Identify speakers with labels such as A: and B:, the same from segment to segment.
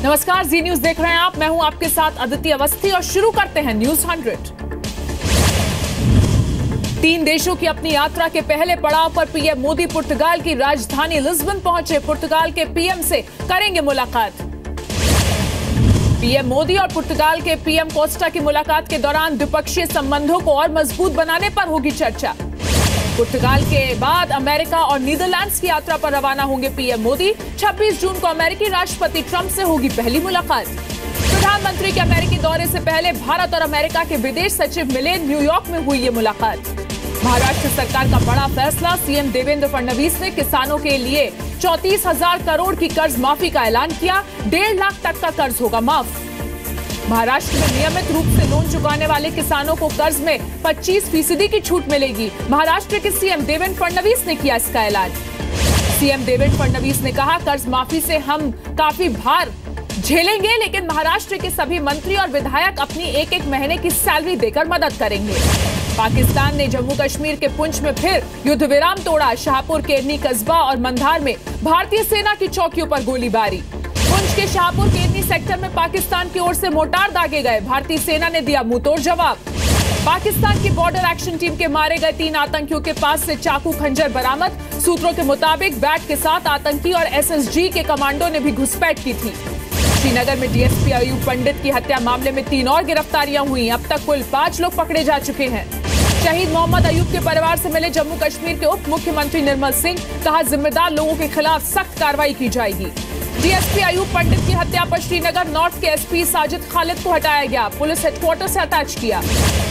A: नमस्कार, जी न्यूज देख रहे हैं आप। मैं हूं आपके साथ अदिति अवस्थी और शुरू करते हैं न्यूज 100। 3 देशों की अपनी यात्रा के पहले पड़ाव पर पीएम मोदी पुर्तगाल की राजधानी लिस्बन पहुंचे। पुर्तगाल के पीएम से करेंगे मुलाकात। पीएम मोदी और पुर्तगाल के पीएम कोस्टा की मुलाकात के दौरान द्विपक्षीय संबंधों को और मजबूत बनाने पर होगी चर्चा। पुर्तगाल के बाद अमेरिका और नीदरलैंड्स की यात्रा पर रवाना होंगे पीएम मोदी। 26 जून को अमेरिकी राष्ट्रपति ट्रंप से होगी पहली मुलाकात। प्रधानमंत्री के अमेरिकी दौरे से पहले भारत और अमेरिका के विदेश सचिव मिले। न्यूयॉर्क में हुई ये मुलाकात। महाराष्ट्र सरकार का बड़ा फैसला। सीएम देवेंद्र फडणवीस ने किसानों के लिए 34,000 करोड़ की कर्ज माफी का ऐलान किया। 1.5 लाख तक का कर्ज होगा माफ। महाराष्ट्र में नियमित रूप से लोन चुकाने वाले किसानों को कर्ज में 25% की छूट मिलेगी। महाराष्ट्र के सीएम देवेंद्र फडणवीस ने किया इसका ऐलान। सीएम देवेंद्र फडणवीस ने कहा, कर्ज माफी से हम काफी भार झेलेंगे, लेकिन महाराष्ट्र के सभी मंत्री और विधायक अपनी एक महीने की सैलरी देकर मदद करेंगे। पाकिस्तान ने जम्मू कश्मीर के पुंछ में फिर युद्ध विराम तोड़ा। शाहपुर, केरनी कस्बा और मंधार में भारतीय सेना की चौकियों पर गोलीबारी। पुंछ के शाहपुर केरनी सेक्टर में पाकिस्तान की ओर से मोर्टार दागे गए। भारतीय सेना ने दिया मुंहतोड़ जवाब। पाकिस्तान की बॉर्डर एक्शन टीम के मारे गए 3 आतंकियों के पास से चाकू खंजर बरामद। सूत्रों के मुताबिक बैट के साथ आतंकी और एसएसजी के कमांडो ने भी घुसपैठ की थी। श्रीनगर में डीएसपी अयूब पंडित की हत्या मामले में 3 और गिरफ्तारियां हुई। अब तक कुल 5 लोग पकड़े जा चुके हैं। शहीद मोहम्मद अयूब के परिवार से मिले जम्मू कश्मीर के उप मुख्यमंत्री निर्मल सिंह। कहा, जिम्मेदार लोगों के खिलाफ सख्त कार्रवाई की जाएगी। डीएसपी अयूब पंडित की हत्या पर श्रीनगर नॉर्थ के एसपी साजिद खालिद को हटाया गया। पुलिस हेडक्वार्टर से अटैच किया।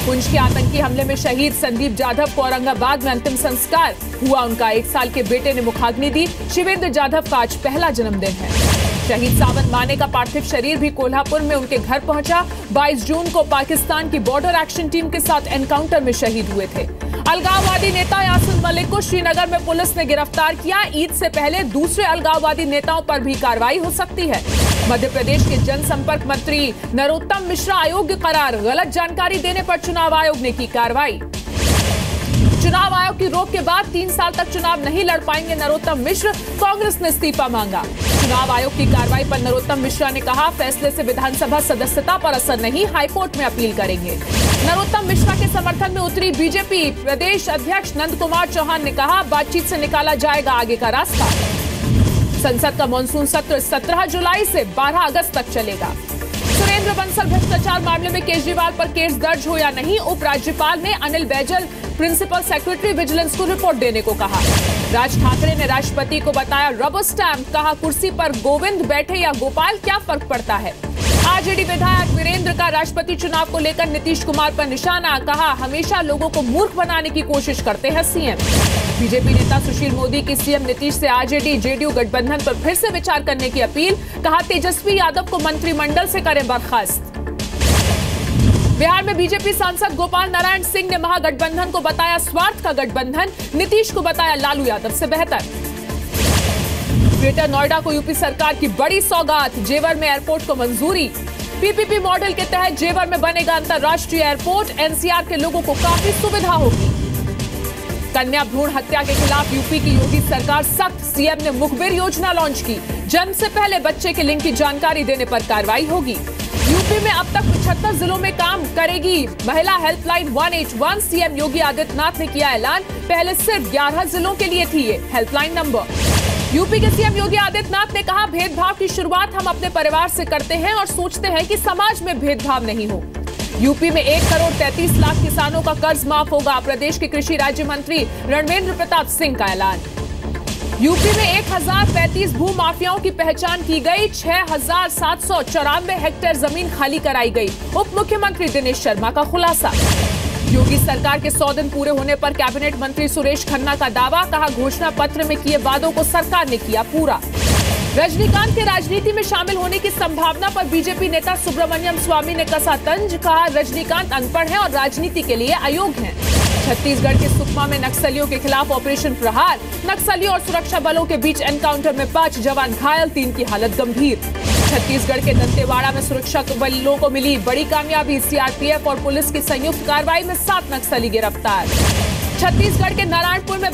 A: पुंछ के आतंकी हमले में शहीद संदीप जाधव को औरंगाबाद में अंतिम संस्कार हुआ। उनका 1 साल के बेटे ने मुखाग्नि दी। शिवेंद्र जाधव का आज पहला जन्मदिन है। शहीद सावन माने का पार्थिव शरीर भी कोल्हापुर में उनके घर पहुंचा। 22 जून को पाकिस्तान की बॉर्डर एक्शन टीम के साथ एनकाउंटर में शहीद हुए थे। अलगाववादी नेता यासिन मलिक को श्रीनगर में पुलिस ने गिरफ्तार किया। ईद से पहले दूसरे अलगाववादी नेताओं पर भी कार्रवाई हो सकती है। मध्य प्रदेश के जनसंपर्क मंत्री नरोत्तम मिश्रा अयोग्य करार। गलत जानकारी देने पर चुनाव आयोग ने की कार्रवाई। चुनाव आयोग की रोक के बाद 3 साल तक चुनाव नहीं लड़ पाएंगे नरोत्तम मिश्र। कांग्रेस ने इस्तीफा मांगा। चुनाव आयोग की कार्रवाई पर नरोत्तम मिश्रा ने कहा, फैसले से विधानसभा सदस्यता पर असर नहीं, हाईकोर्ट में अपील करेंगे। नरोत्तम मिश्रा के समर्थन में उतरी बीजेपी। प्रदेश अध्यक्ष नंद कुमार चौहान ने कहा, बातचीत से निकाला जाएगा आगे का रास्ता। संसद का मानसून सत्र 17 जुलाई से 12 अगस्त तक चलेगा। सुरेंद्र बंसल भ्रष्टाचार मामले में केजरीवाल पर केस दर्ज हो या नहीं, उपराज्यपाल ने Anil Baijal principal secretary vigilance को रिपोर्ट देने को कहा। राज ठाकरे ने राष्ट्रपति को बताया रबर स्टैंप। कहा, कुर्सी पर गोविंद बैठे या गोपाल, क्या फर्क पड़ता है। आरजेडी विधायक वीरेंद्र का राष्ट्रपति चुनाव को लेकर नीतीश कुमार पर निशाना। कहा, हमेशा लोगों को मूर्ख बनाने की कोशिश करते हैं सीएम। बीजेपी नेता सुशील मोदी की सीएम नीतीश से आरजेडी जेडीयू गठबंधन पर फिर से विचार करने की अपील। कहा, तेजस्वी यादव को मंत्रिमंडल से करें बर्खास्त। बिहार में बीजेपी सांसद गोपाल नारायण सिंह ने महागठबंधन को बताया स्वार्थ का गठबंधन। नीतीश को बताया लालू यादव से बेहतर। ग्रेटर नोएडा को यूपी सरकार की बड़ी सौगात। जेवर में एयरपोर्ट को मंजूरी। पीपीपी मॉडल के तहत जेवर में बनेगा अंतर्राष्ट्रीय एयरपोर्ट। एनसीआर के लोगों को काफी सुविधा होगी। कन्या भ्रूण हत्या के खिलाफ यूपी की योगी सरकार सख्त। सीएम ने मुखबिर योजना लॉन्च की। जन्म से पहले बच्चे के लिंग की जानकारी देने पर कार्रवाई होगी। यूपी में अब तक 75 जिलों में काम करेगी महिला हेल्पलाइन 181। सीएम योगी आदित्यनाथ ने किया ऐलान। पहले सिर्फ 11 जिलों के लिए थी ये हेल्पलाइन नंबर। यूपी के सीएम योगी आदित्यनाथ ने कहा, भेदभाव की शुरुआत हम अपने परिवार से करते हैं और सोचते हैं कि समाज में भेदभाव नहीं हो। यूपी में 1 करोड़ 33 लाख किसानों का कर्ज माफ होगा। प्रदेश के कृषि राज्य मंत्री रणवेंद्र प्रताप सिंह का ऐलान। यूपी में 1035 भू माफियाओं की पहचान की गई। 6794 हेक्टेयर जमीन खाली कराई गई। उप मुख्यमंत्री दिनेश शर्मा का खुलासा। योगी सरकार के 100 दिन पूरे होने पर कैबिनेट मंत्री सुरेश खन्ना का दावा। कहा, घोषणा पत्र में किए वादों को सरकार ने किया पूरा। रजनीकांत के राजनीति में शामिल होने की संभावना पर बीजेपी नेता सुब्रमण्यम स्वामी ने कसा तंज। कहा, रजनीकांत अनपढ़ हैं और राजनीति के लिए अयोग्य हैं। छत्तीसगढ़ के सुकमा में नक्सलियों के खिलाफ ऑपरेशन प्रहार। नक्सलियों और सुरक्षा बलों के बीच एनकाउंटर में 5 जवान घायल, 3 की हालत गंभीर। छत्तीसगढ़ के दंतेवाड़ा में सुरक्षा बलों को मिली बड़ी कामयाबी। सीआरपीएफ और पुलिस की संयुक्त कार्रवाई में 7 नक्सली गिरफ्तार। छत्तीसगढ़ के नारायणपुर में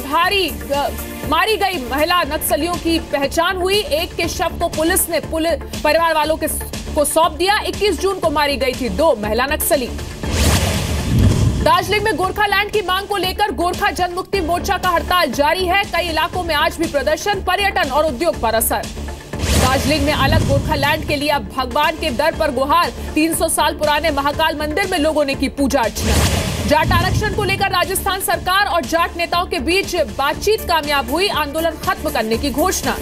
A: मारी गई महिला नक्सलियों की पहचान हुई। एक के शव को पुलिस ने परिवार वालों को सौंप दिया। 21 जून को मारी गई थी 2 महिला नक्सली। दार्जिलिंग में गोरखालैंड की मांग को लेकर गोरखा जनमुक्ति मोर्चा का हड़ताल जारी है। कई इलाकों में आज भी प्रदर्शन, पर्यटन और उद्योग पर असर। दार्जिलिंग में अलग गोरखालैंड के लिए अब भगवान के दर पर गुहार। 300 साल पुराने महाकाल मंदिर में लोगों ने की पूजा अर्चना। जाट आरक्षण को लेकर राजस्थान सरकार और जाट नेताओं के बीच बातचीत कामयाब हुई। आंदोलन खत्म करने की घोषणा।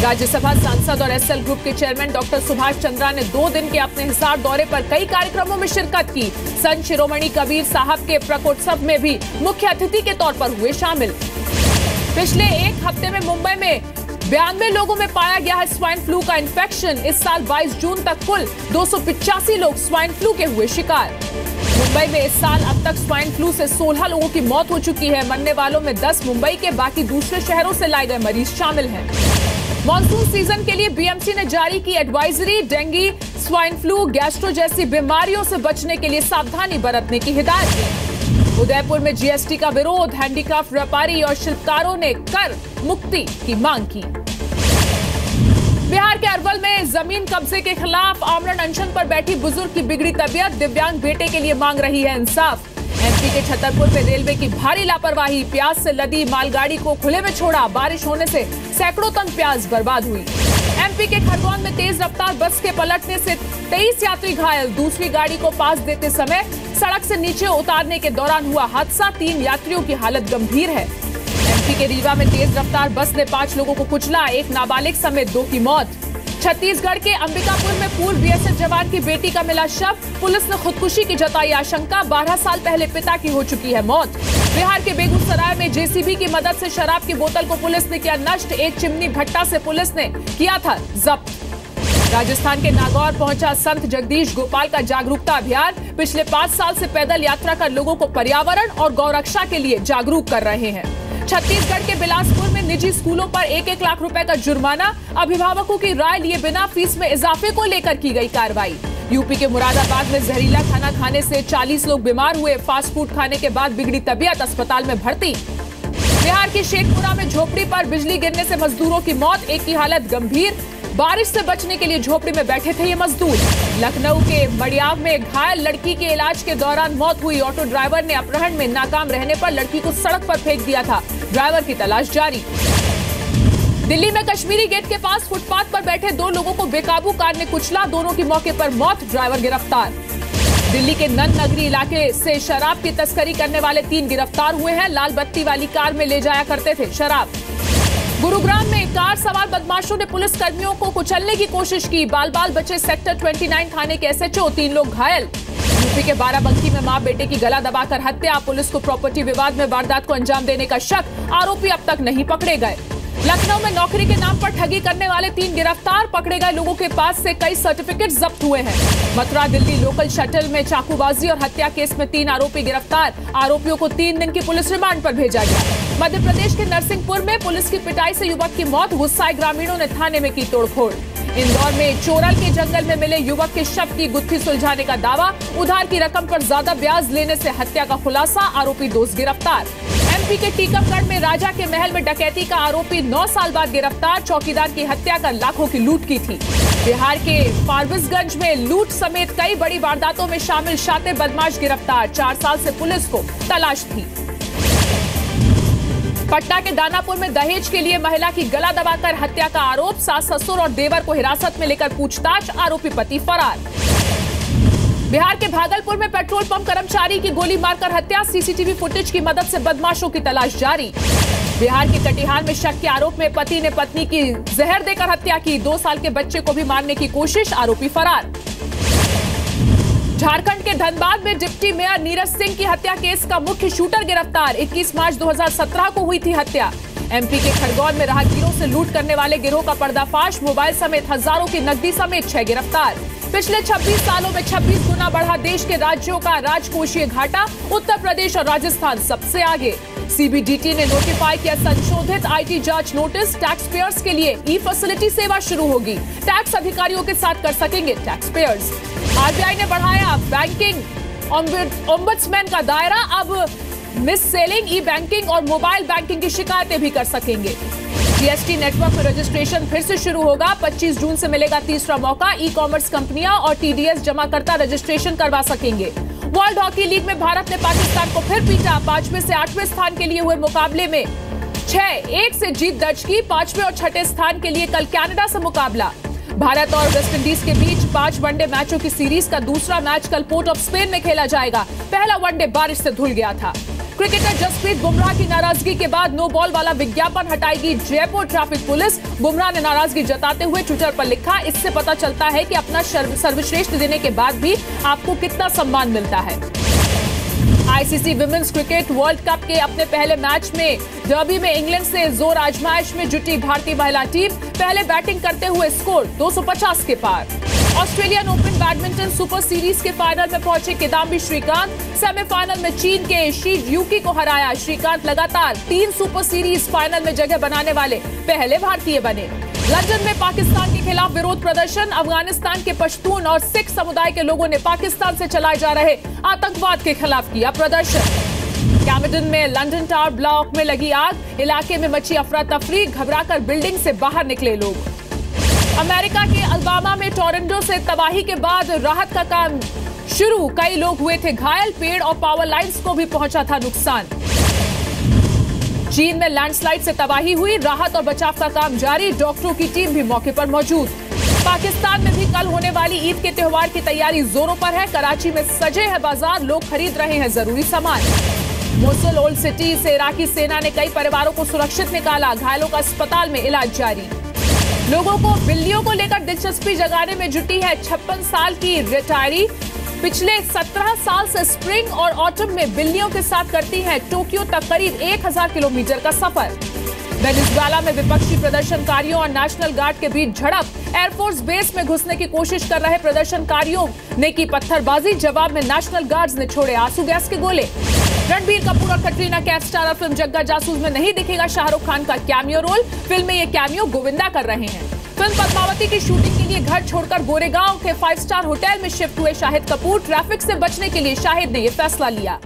A: राज्यसभा सांसद और एसएल ग्रुप के चेयरमैन डॉक्टर सुभाष चंद्रा ने 2 दिन के अपने हिसार दौरे पर कई कार्यक्रमों में शिरकत की। संत शिरोमणि कबीर साहब के प्रकोत्सव में भी मुख्य अतिथि के तौर पर हुए शामिल। पिछले एक हफ्ते में मुंबई में 92 लोगों में पाया गया है स्वाइन फ्लू का इन्फेक्शन। इस साल 22 जून तक कुल 285 लोग स्वाइन फ्लू के हुए शिकार। मुंबई में इस साल अब तक स्वाइन फ्लू से 16 लोगों की मौत हो चुकी है। मरने वालों में 10 मुंबई के, बाकी दूसरे शहरों से लाए गए मरीज शामिल हैं। मॉनसून सीजन के लिए बीएमसी ने जारी की advisory. Dengue, swine flu, gastro जैसी बीमारियों से बचने के लिए सावधानी बरतने की हिदायत दी। उदयपुर में जीएसटी का विरोध। हैंडीक्राफ्ट व्यापारी और शिल्पकारों ने कर मुक्ति की मांग की। बिहार के अरवल में जमीन कब्जे के खिलाफ आमरण अनशन पर बैठी बुजुर्ग की बिगड़ी तबीयत। दिव्यांग बेटे के लिए मांग रही है इंसाफ। एमपी के छतरपुर में रेलवे की भारी लापरवाही। प्याज से लदी मालगाड़ी को खुले में छोड़ा। बारिश होने से सैकड़ों टन प्याज बर्बाद हुई। एमपी के खरगोन में तेज रफ्तार बस के पलटने से 23 यात्री घायल। दूसरी गाड़ी को पास देते समय सड़क से नीचे उतारने के दौरान हुआ हादसा। 3 यात्रियों की हालत गंभीर है। एमपी के रीवा में तेज रफ्तार बस ने 5 लोगों को कुचला। एक नाबालिग समेत 2 की मौत। छत्तीसगढ़ के अंबिकापुर में पूर्व बीएसएफ जवान की बेटी का मिला शव। पुलिस ने खुदकुशी की जताई आशंका। 12 साल पहले पिता की हो चुकी है मौत। बिहार के बेगूसराय में जेसीबी की मदद से शराब की बोतल को पुलिस ने किया नष्ट। एक चिमनी भट्टा से पुलिस ने किया था जब्त। राजस्थान के नागौर पहुंचा संत जगदीश गोपाल का जागरूकता अभियान। पिछले 5 साल से पैदल यात्रा कर लोगों को पर्यावरण और गौरक्षा के लिए जागरूक कर रहे हैं। छत्तीसगढ़ के बिलासपुर में निजी स्कूलों पर 1-1 लाख रुपए का जुर्माना। अभिभावकों की राय लिए बिना फीस में इजाफे को लेकर की गई कार्रवाई। यूपी के मुरादाबाद में जहरीला खाना खाने से 40 लोग बीमार हुए। फास्ट फूड खाने के बाद बिगड़ी तबीयत, अस्पताल में भर्ती। बिहार के शेखपुरा में झोपड़ी पर बिजली गिरने से मजदूरों की मौत। एक की हालत गंभीर। बारिश से बचने के लिए झोपड़ी में बैठे थे ये मजदूर। लखनऊ के मड़ियाव में घायल लड़की के इलाज के दौरान मौत हुई। ऑटो ड्राइवर ने अपहरण में नाकाम रहने पर लड़की को सड़क पर फेंक दिया था। ड्राइवर की तलाश जारी। दिल्ली में कश्मीरी गेट के पास फुटपाथ पर बैठे 2 लोगों को बेकाबू कार ने कुचला। दोनों की मौके पर मौत। ड्राइवर गिरफ्तार। दिल्ली के नन नगरी इलाके से शराब की तस्करी करने वाले 3 गिरफ्तार हुए हैं। लाल बत्ती वाली कार में ले जाया करते थे शराब। गुरुग्राम में कार सवार बदमाशों ने पुलिस कर्मियों को कुचलने की कोशिश की। बाल बाल बचे सेक्टर 29 थाने के एसएचओ। 3 लोग घायल। यूपी के बाराबंकी में मां बेटे की गला दबाकर हत्या। पुलिस को प्रॉपर्टी विवाद में वारदात को अंजाम देने का शक। आरोपी अब तक नहीं पकड़े गए। लखनऊ में नौकरी के नाम पर ठगी करने वाले 3 गिरफ्तार। पकड़े गए लोगों के पास से कई सर्टिफिकेट जब्त हुए हैं। मथुरा दिल्ली लोकल शटल में चाकूबाजी और हत्या केस में 3 आरोपी गिरफ्तार। आरोपियों को 3 दिन की पुलिस रिमांड पर भेजा गया। मध्य प्रदेश के नरसिंहपुर में पुलिस की पिटाई से युवक की मौत। गुस्साए ग्रामीणों ने थाने में की तोड़फोड़। इंदौर में चोरल के जंगल में मिले युवक के शव की गुत्थी सुलझाने का दावा। उधार की रकम पर ज्यादा ब्याज लेने से हत्या का खुलासा। आरोपी दोस्त गिरफ्तार। एमपी के टीकमगढ़ में राजा के महल में डकैती का आरोपी 9 साल बाद गिरफ्तार। चौकीदार की हत्या कर लाखों की लूट की थी। बिहार के फारबिसगंज में लूट समेत कई बड़ी वारदातों में शामिल शातिर बदमाश गिरफ्तार। 4 साल से पुलिस को तलाश थी। पटना के दानापुर में दहेज के लिए महिला की गला दबाकर हत्या का आरोप। सास ससुर और देवर को हिरासत में लेकर पूछताछ। आरोपी पति फरार। बिहार के भागलपुर में पेट्रोल पंप कर्मचारी की गोली मारकर हत्या। सीसीटीवी फुटेज की मदद से बदमाशों की तलाश जारी। बिहार के कटिहार में शक के आरोप में पति ने पत्नी की जहर देकर हत्या की। 2 साल के बच्चे को भी मारने की कोशिश। आरोपी फरार। झारखंड के धनबाद में डिप्टी मेयर नीरज सिंह की हत्या केस का मुख्य शूटर गिरफ्तार। 21 मार्च 2017 को हुई थी हत्या। एमपी के खरगोन में राहगीरों से लूट करने वाले गिरोह का पर्दाफाश। मोबाइल समेत हजारों की नकदी समेत 6 गिरफ्तार। पिछले 26 सालों में 26 गुना बढ़ा देश के राज्यों का राजकोषीय घाटा। उत्तर प्रदेश और राजस्थान सबसे आगे। सीबीडीटी ने नोटिफाई किया संशोधित आईटी जांच नोटिस। टैक्स पेयर्स के लिए ई फैसिलिटी सेवा शुरू होगी। टैक्स अधिकारियों के साथ कर सकेंगे टैक्स पेयर्स। आरबीआई ने बढ़ाया बैंकिंग ओम्बड्समैन का दायरा। अब मिस सेलिंग, ई बैंकिंग और मोबाइल बैंकिंग की शिकायतें भी कर सकेंगे। जीएसटी नेटवर्क में रजिस्ट्रेशन फिर से शुरू होगा। 25 जून से मिलेगा तीसरा मौका। ई कॉमर्स कंपनियां और टीडीएस जमाकर्ता रजिस्ट्रेशन करवा सकेंगे। वर्ल्ड हॉकी लीग में भारत ने पाकिस्तान को फिर पीटा। 5वें से 8वें स्थान के लिए हुए मुकाबले में 6-1 से जीत दर्ज की। 5वें और 6ठे स्थान के लिए कल कनाडा से मुकाबला। भारत और वेस्टइंडीज के बीच 5 वनडे मैचों की सीरीज का दूसरा मैच कल पोर्ट ऑफ स्पेन में खेला जाएगा। पहला वनडे बारिश से धुल गया था। क्रिकेटर जसप्रीत बुमराह की नाराजगी के बाद नो बॉल वाला विज्ञापन हटाएगी जयपुर ट्रैफिक पुलिस। बुमराह ने नाराजगी जताते हुए ट्विटर पर लिखा, इससे पता चलता है कि अपना सर्वश्रेष्ठ देने के बाद भी आपको कितना सम्मान मिलता है। ICC women's cricket world cup के अपने पहले मैच में डर्बी में इंग्लैंड से जोर आजमाइश में जुटी भारतीय महिला टीम पहले बैटिंग करते हुए स्कोर 250 के पार। Australian Open badminton super series के फाइनल में पहुंचे किदाम्बी श्रीकांत। सेमीफाइनल में चीन के शी यूकी को हराया। श्रीकांत लगातार 3 सुपर सीरीज फाइनल में जगह बनाने वाले पहले भारतीय बने। लंदन में पाकिस्तान के खिलाफ विरोध प्रदर्शन। अफगानिस्तान के पश्तून और सिख समुदाय के लोगों ने पाकिस्तान से चलाए जा रहे आतंकवाद के खिलाफ किया प्रदर्शन। कैमडन में लंदन टावर ब्लॉक में लगी आग। इलाके में मची अफरा तफरी। घबराकर बिल्डिंग से बाहर निकले लोग। अमेरिका के अल्बामा में टोरंटो से तबाही के बाद राहत का काम शुरू। कई लोग हुए थे घायल। पेड़ और पावर लाइंस को भी पहुंचा था नुकसान। चीन में लैंडस्लाइड से तबाही हुई। राहत और बचाव का काम जारी। डॉक्टरों की टीम भी मौके पर मौजूद। पाकिस्तान में भी कल होने वाली ईद के त्योहार की तैयारी जोरों पर है। कराची में सजे हैं बाजार। लोग खरीद रहे हैं जरूरी सामान। मोसुल ओल्ड सिटी से इराकी सेना ने कई परिवारों को सुरक्षित निकाला। घायलों का अस्पताल में इलाज जारी। लोगों को बिल्लियों को लेकर दिलचस्पी जगाने में जुटी है 56 साल की रिटायरी। पिछले 17 साल से स्प्रिंग और ऑटम में बिल्लियों के साथ करती है टोक्यो तक करीब 1000 किलोमीटर का सफर। वेनेजुएला में विपक्षी प्रदर्शनकारियों और नेशनल गार्ड के बीच झड़प। एयरफोर्स बेस में घुसने की कोशिश कर रहे प्रदर्शनकारियों ने की पत्थरबाजी। जवाब में नेशनल गार्ड्स ने छोड़े आंसू गैस के गोले। रणबीर कपूर और कटरीना कैफ स्टारर फिल्म जग्गा जासूस में नहीं दिखेगा शाहरुख खान का कैमियो रोल। फिल्म में ये कैमियो गोविंदा कर रहे हैं। फिल्म पद्मावती की शूटिंग के लिए घर छोड़कर गोरेगांव के 5 स्टार होटल में शिफ्ट हुए शाहिद कपूर। ट्रैफिक से बचने के लिए शाहिद ने यह फैसला लिया।